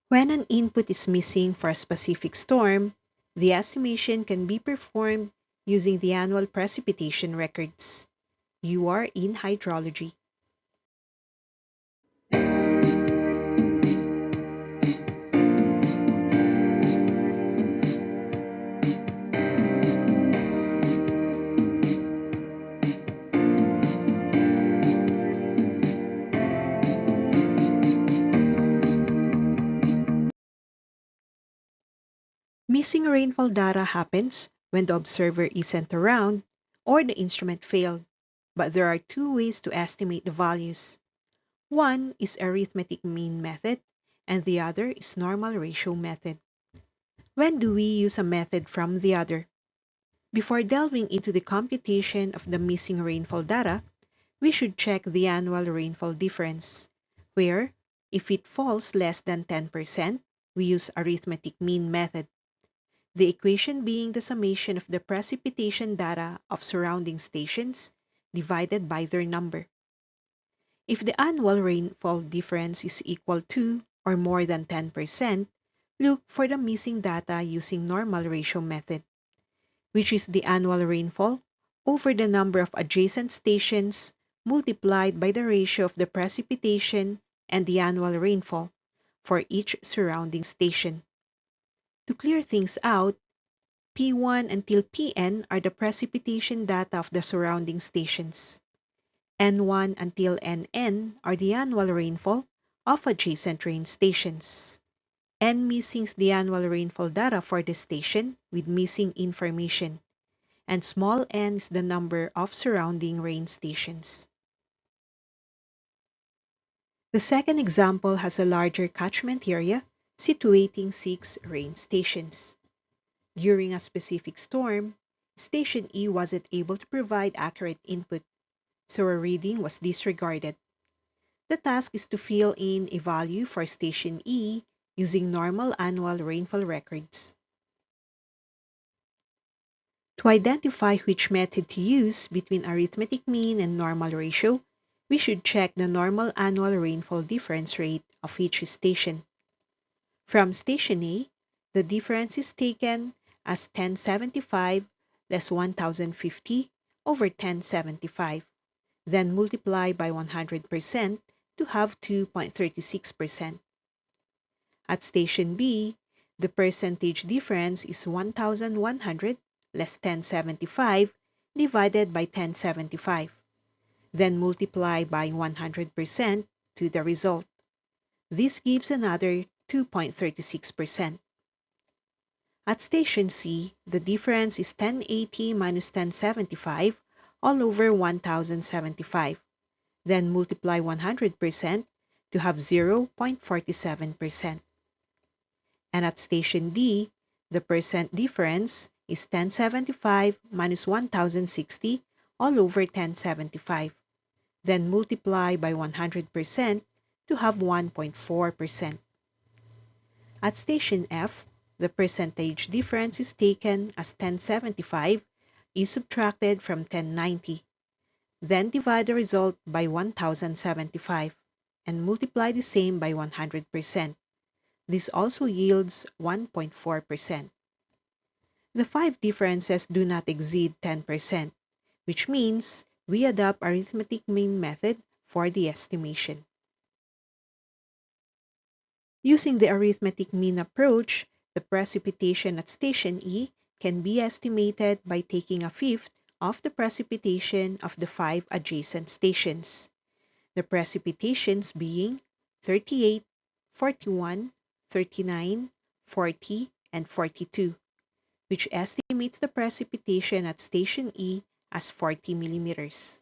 When an input is missing for a specific storm, the estimation can be performed using the annual precipitation records. You are in hydrology. Missing rainfall data happens when the observer isn't around or the instrument failed, but there are two ways to estimate the values. One is arithmetic mean method, and the other is normal ratio method. When do we use a method from the other? Before delving into the computation of the missing rainfall data, we should check the annual rainfall difference, where, if it falls less than 10%, we use arithmetic mean method. The equation being the summation of the precipitation data of surrounding stations divided by their number. If the annual rainfall difference is equal to or more than 10%, look for the missing data using normal ratio method, which is the annual rainfall over the number of adjacent stations multiplied by the ratio of the precipitation and the annual rainfall for each surrounding station. To clear things out, P1 until Pn are the precipitation data of the surrounding stations. N1 until Nn are the annual rainfall of adjacent rain stations. N missing is the annual rainfall data for the station with missing information, and small n is the number of surrounding rain stations. The second example has a larger catchment area situating 6 rain stations. During a specific storm, Station E wasn't able to provide accurate input, so a reading was disregarded. The task is to fill in a value for Station E using normal annual rainfall records. To identify which method to use between arithmetic mean and normal ratio, we should check the normal annual rainfall difference rate of each station. From Station A, the difference is taken as 1075 less 1050 over 1075, then multiply by 100% to have 2.36%. At Station B, the percentage difference is 1100 less 1075 divided by 1075, then multiply by 100% to the result. This gives another 2.36%. At Station C, the difference is 1080 minus 1075 all over 1075, then multiply 100% to have 0.47%. And at Station D, the percent difference is 1075 minus 1060 all over 1075, then multiply by 100% to have 1.4%. At Station F, the percentage difference is taken as 1075 is subtracted from 1090. Then divide the result by 1075 and multiply the same by 100%. This also yields 1.4%. The 5 differences do not exceed 10%, which means we adopt arithmetic mean method for the estimation. Using the arithmetic mean approach, the precipitation at Station E can be estimated by taking a fifth of the precipitation of the 5 adjacent stations. The precipitations being 38, 41, 39, 40, and 42, which estimates the precipitation at Station E as 40 millimeters.